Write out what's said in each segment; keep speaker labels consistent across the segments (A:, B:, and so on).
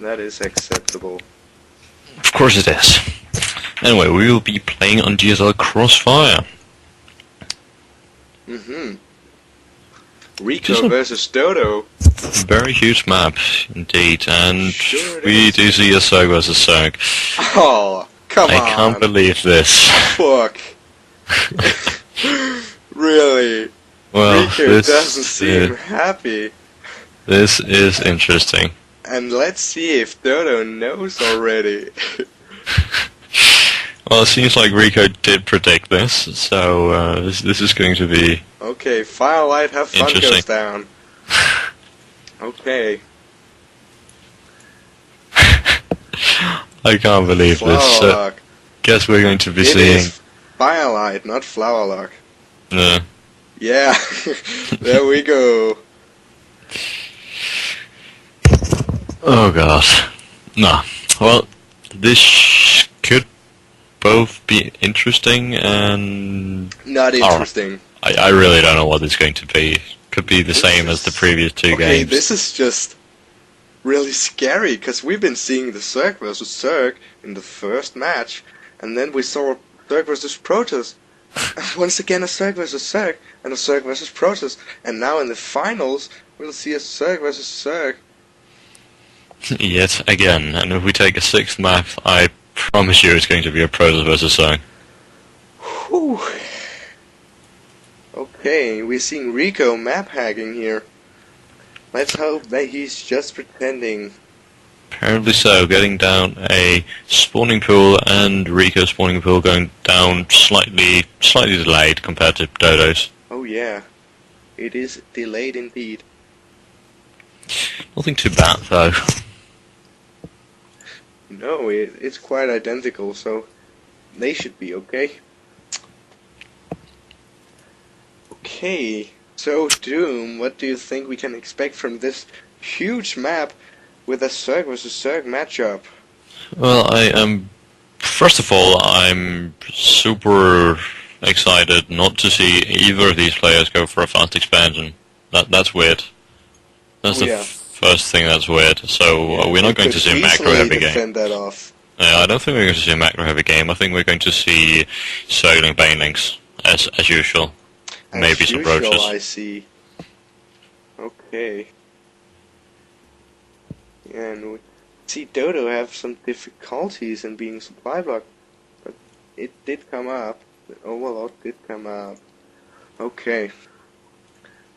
A: that is acceptable.
B: Of course it is. Anyway, we will be playing on DSL Crossfire.
A: Ricoo versus Dodo.
B: Very huge map, indeed, and
A: Sure it
B: we
A: is.
B: do see a Zerg versus Zerg.
A: Oh, come on.
B: I can't believe this.
A: Fuck. Really?
B: Well,
A: Ricoo
B: this
A: doesn't seem happy.
B: this is interesting.
A: And let's see if Dodo knows already.
B: Well, it seems like Ricoo did predict this, so this is going to be
A: Okay, Firelight, have fun goes
B: interesting.
A: down. Okay.
B: I can't believe this.
A: Flowerlock.
B: Guess we're going to be
A: It
B: seeing.
A: is Firelight, not Flowerlock.
B: Yeah.
A: Yeah, there we go.
B: Oh god. No. Well, this could both be interesting and
A: Not interesting.
B: I really don't know what it's going to be. Could be the same as the previous two
A: Okay,
B: games.
A: this is just really scary, because we've been seeing the Zerg versus Zerg in the first match, and then we saw Zerg versus Protoss. Once again a Zerg versus Zerg, and a Zerg versus Protoss, and now in the finals we'll see a Zerg versus Zerg.
B: Yet again, and if we take a sixth map, I promise you it's going to be a Protoss versus Zerg.
A: Whew. Okay, we're seeing Ricoo map hacking here. Let's hope that he's just pretending.
B: Apparently so, getting down a spawning pool, and Ricoo's spawning pool going down slightly delayed compared to Dodo's.
A: Oh yeah, it is delayed indeed.
B: Nothing too bad though.
A: No, it's quite identical, so they should be okay. Okay, so Doom, what do you think we can expect from this huge map with a Zerg versus Zerg matchup?
B: Well, I am. First of all, I'm super excited not to see either of these players go for a fast expansion. That's weird. That's
A: Oh,
B: the
A: yeah.
B: first thing that's weird. So we're not going to see a macro-heavy game.
A: Defend that off.
B: Yeah, I don't think we're going to see a macro-heavy game. I think we're going to see Zergling Banelings as usual.
A: As
B: Maybe some
A: usual,
B: roaches.
A: I see. Okay. Yeah, and we see Dodo have some difficulties in being supply blocked, but it did come up. The overload did come up. Okay.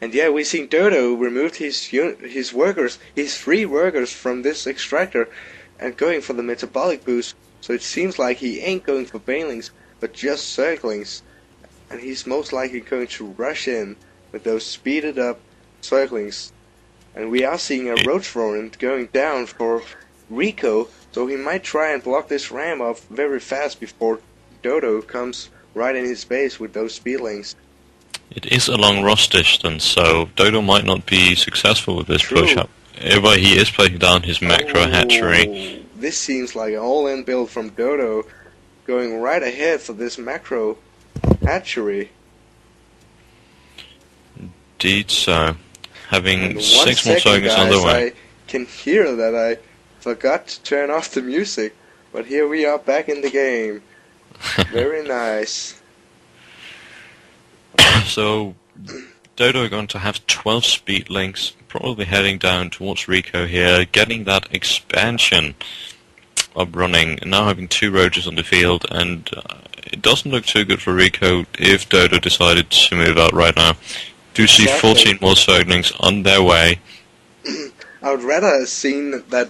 A: And yeah, we seen Dodo removed his workers, his 3 workers from this extractor, and going for the metabolic boost. So it seems like he ain't going for banelings, but just Zerglings. And he's most likely going to rush in with those speeded up Zerglings. And we are seeing a Roach Rodent going down for Ricoo, so he might try and block this ram off very fast before Dodo comes right in his base with those speedlings.
B: It is a long Ross distance, so Dodo might not be successful with this
A: True.
B: push-up. But he is placing down his macro hatchery.
A: Oh, this seems like an all-in build from Dodo, going right ahead for this macro hatchery.
B: Indeed so. Having
A: And
B: 6 more tokens on the way.
A: I can hear that I forgot to turn off the music, but here we are back in the game. Very nice.
B: So, Dodo are going to have 12 speed links, probably heading down towards Ricoo here, getting that expansion up running, now having 2 roaches on the field, and it doesn't look too good for Ricoo if Dodo decided to move out right now. Do see
A: Exactly.
B: 14 more Zerglings on their way.
A: I would rather have seen that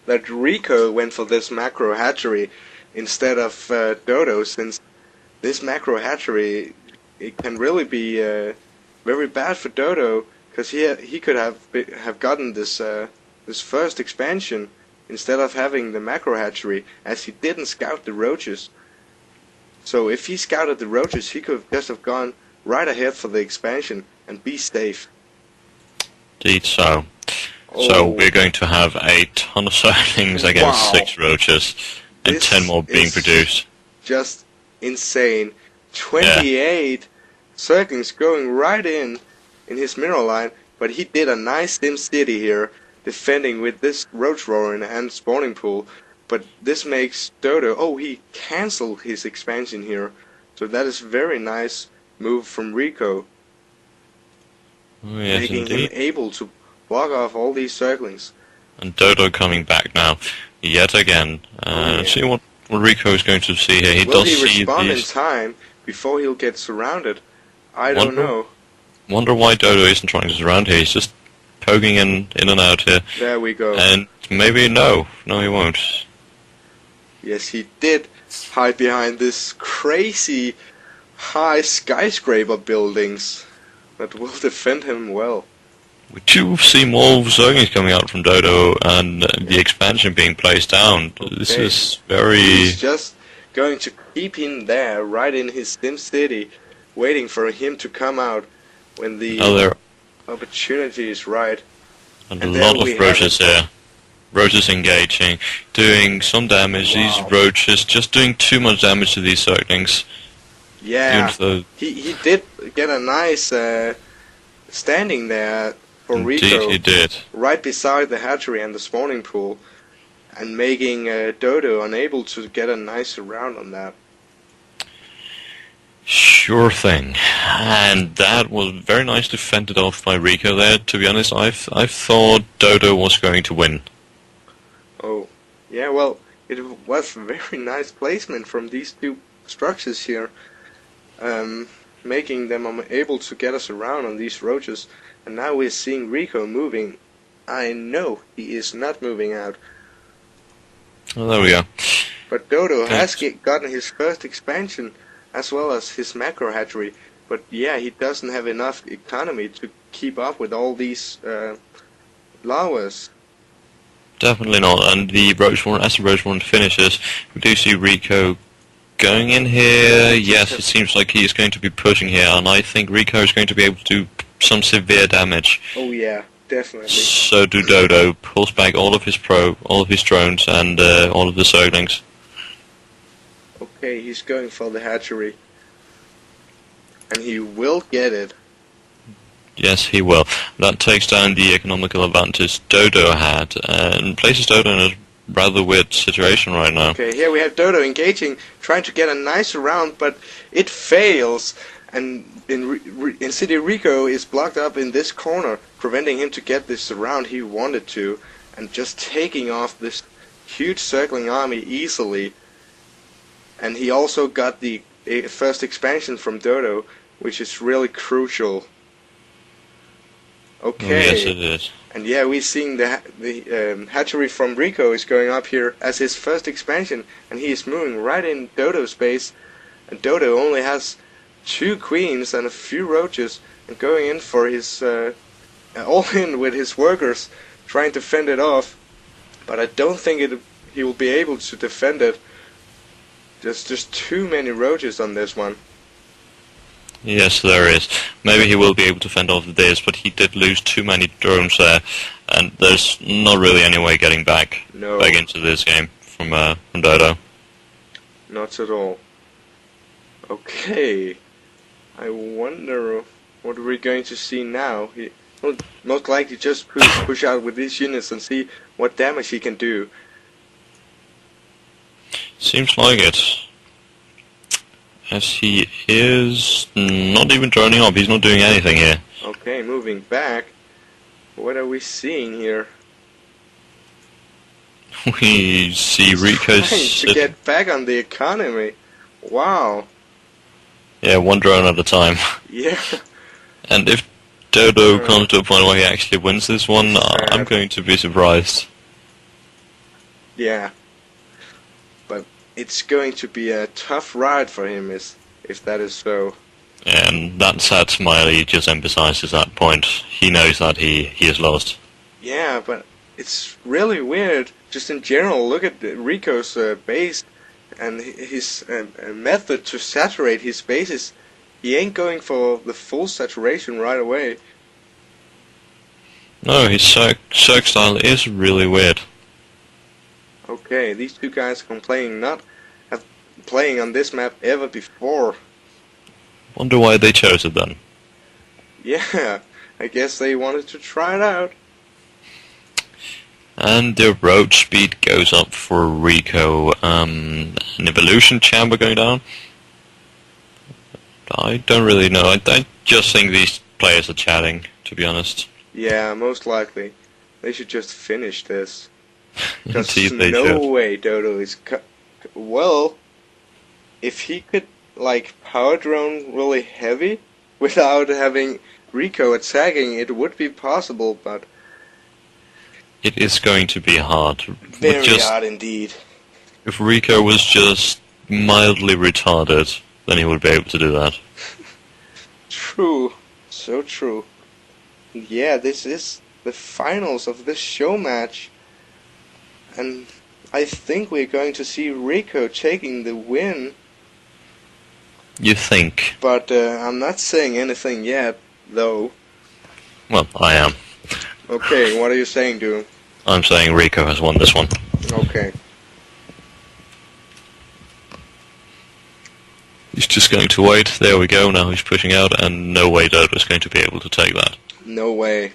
A: Ricoo went for this macro hatchery instead of Dodo, since this macro hatchery, it can really be very bad for Dodo, because he could have gotten this this first expansion instead of having the macro hatchery, as he didn't scout the roaches. So if he scouted the roaches, he could just have gone right ahead for the expansion and be safe.
B: Indeed so. So
A: Oh.
B: we're going to have a ton of Zerglings against
A: Wow.
B: 6 roaches, and
A: This
B: 10 more being
A: is
B: produced.
A: Just insane. 28 Zerglings going right in his mineral line, but he did a nice Sim City here, defending with this roach warren and spawning pool, but this makes Dodo, oh, he cancelled his expansion here, so that is very nice move from Ricoo,
B: Oh, yes,
A: making
B: indeed.
A: him able to block off all these circlings.
B: And Dodo coming back now, yet again.
A: Yeah.
B: See what Ricoo is going to see here. He
A: Will
B: does
A: he
B: see
A: respond in
B: these.
A: time before he'll get surrounded? I don't
B: Wonder-
A: know.
B: Wonder why Dodo isn't trying to surround here. He's just poking in and out here.
A: There we go.
B: And maybe no, he won't.
A: Yes, he did hide behind this crazy high skyscraper buildings that will defend him well.
B: We do see more zerglings coming out from Dodo and the expansion being placed down. This
A: Okay.
B: is very...
A: He's just going to keep him there, right in his Sim City, waiting for him to come out when the
B: Oh, there
A: opportunity is right.
B: and
A: And
B: a
A: there
B: lot
A: we
B: of
A: have
B: roaches here. Roaches engaging, doing some damage.
A: Wow.
B: These roaches just doing too much damage to these zerglings.
A: Yeah,
B: Even though,
A: he did get a nice standing there for
B: indeed
A: Ricoo,
B: he did.
A: right beside the hatchery and the spawning pool, and making Dodo unable to get a nice round on that.
B: Sure thing. And that was very nicely fended off by Ricoo there. To be honest, I thought Dodo was going to win.
A: Oh, yeah, well, it was very nice placement from these two structures here, making them unable to get us around on these roaches. And now we're seeing Ricoo moving. I know he is not moving out.
B: Oh, there we go.
A: But Dodo has
B: Thanks.
A: gotten his first expansion, as well as his macro hatchery. But yeah, he doesn't have enough economy to keep up with all these llamas.
B: Definitely not. And the roach one, as the roach one finishes, we do see Ricoo going in here. Yes, it seems like he is going to be pushing here, and I think Ricoo is going to be able to do some severe damage.
A: Oh yeah, definitely.
B: So do Dodo. Pulls back all of his drones, and all of the zerglings.
A: Okay, he's going for the hatchery. And he will get it.
B: Yes, he will. That takes down the economical advantage Dodo had, and places Dodo in a rather weird situation right now.
A: Okay, here we have Dodo engaging, trying to get a nice round, but it fails. And in City Ricoo is blocked up in this corner, preventing him to get this round he wanted to, and just taking off this huge circling army easily. And he also got the first expansion from Dodo, which is really crucial. Okay.
B: Oh, yes, it is.
A: And yeah, we're seeing the hatchery from Ricoo is going up here as his first expansion, and he is moving right in Dodo's space. And Dodo only has 2 queens and a few roaches, and going in for his all in with his workers, trying to fend it off. But I don't think he will be able to defend it. There's just too many roaches on this one.
B: Yes, there is. Maybe he will be able to fend off this, but he did lose too many drones there, and there's not really any way getting back
A: No,
B: into this game from Dodo.
A: not at all. Okay, I wonder what we're going to see now. He will most likely just push out with these units and see what damage he can do.
B: Seems like it. As he is not even droning up, he's not doing anything here.
A: Okay, moving back. What are we seeing here?
B: We see
A: Trying
B: Ricoo's...
A: to get back on the economy. Wow.
B: Yeah, one drone at a time.
A: Yeah.
B: And if Dodo comes to a point where he actually wins this one, I'm going to be surprised.
A: Yeah. But it's going to be a tough ride for him if that is so.
B: And that sad smiley just emphasizes that point. He knows that he has lost.
A: Yeah, but it's really weird. Just in general, look at Ricoo's base and his method to saturate his bases. He ain't going for the full saturation right away.
B: No, his circ style is really weird.
A: Okay, these two guys complaining not have playing on this map ever before.
B: Wonder why they chose it then.
A: Yeah, I guess they wanted to try it out.
B: And the road speed goes up for Ricoo. An evolution chamber going down? I don't really know. I just think these players are chatting, to be honest.
A: Yeah, most likely. They should just finish this. Because
B: Indeed they
A: no
B: should.
A: way Dodo is... Well, if he could, like, power drone really heavy without having Ricoo attacking, it would be possible, but...
B: It is going to be hard.
A: Very hard indeed.
B: If Ricoo was just mildly retarded, then he would be able to do that.
A: True. So true. Yeah, this is the finals of this show match. And I think we're going to see Ricoo taking the win.
B: You think?
A: But I'm not saying anything yet, though.
B: Well, I am.
A: Okay, what are you saying, Doom?
B: I'm saying Ricoo has won this one.
A: Okay.
B: He's just going to wait. There we go. Now he's pushing out, and no way Dodo's going to be able to take that.
A: No way.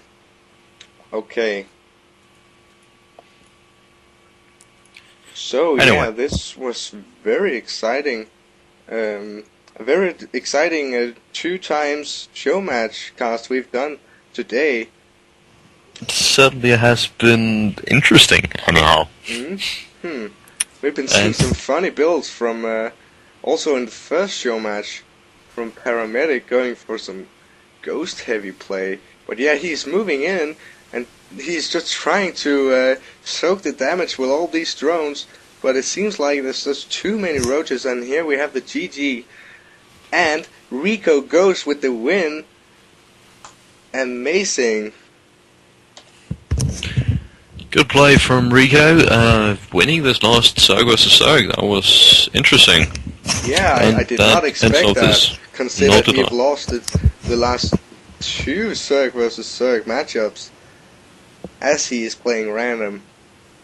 A: Okay. So,
B: Anyway.
A: yeah, this was very exciting. A very exciting 2 times show match cast we've done today.
B: It certainly has been interesting, anyhow.
A: Mm-hmm. We've been seeing
B: And-
A: some funny builds from, also in the first show match, from Paramedic going for some ghost-heavy play. But yeah, he's moving in, and he's just trying to soak the damage with all these drones, but it seems like there's just too many roaches, and here we have the GG, and Ricoo goes with the win. Amazing.
B: Good play from Ricoo, winning this last Zerg vs Zerg. That was interesting.
A: Yeah,
B: And
A: I did
B: that
A: not expect
B: ends off
A: that,
B: this.
A: considering
B: Not at
A: we've
B: all.
A: lost the last 2 Zerg vs Zerg matchups, as he is playing random.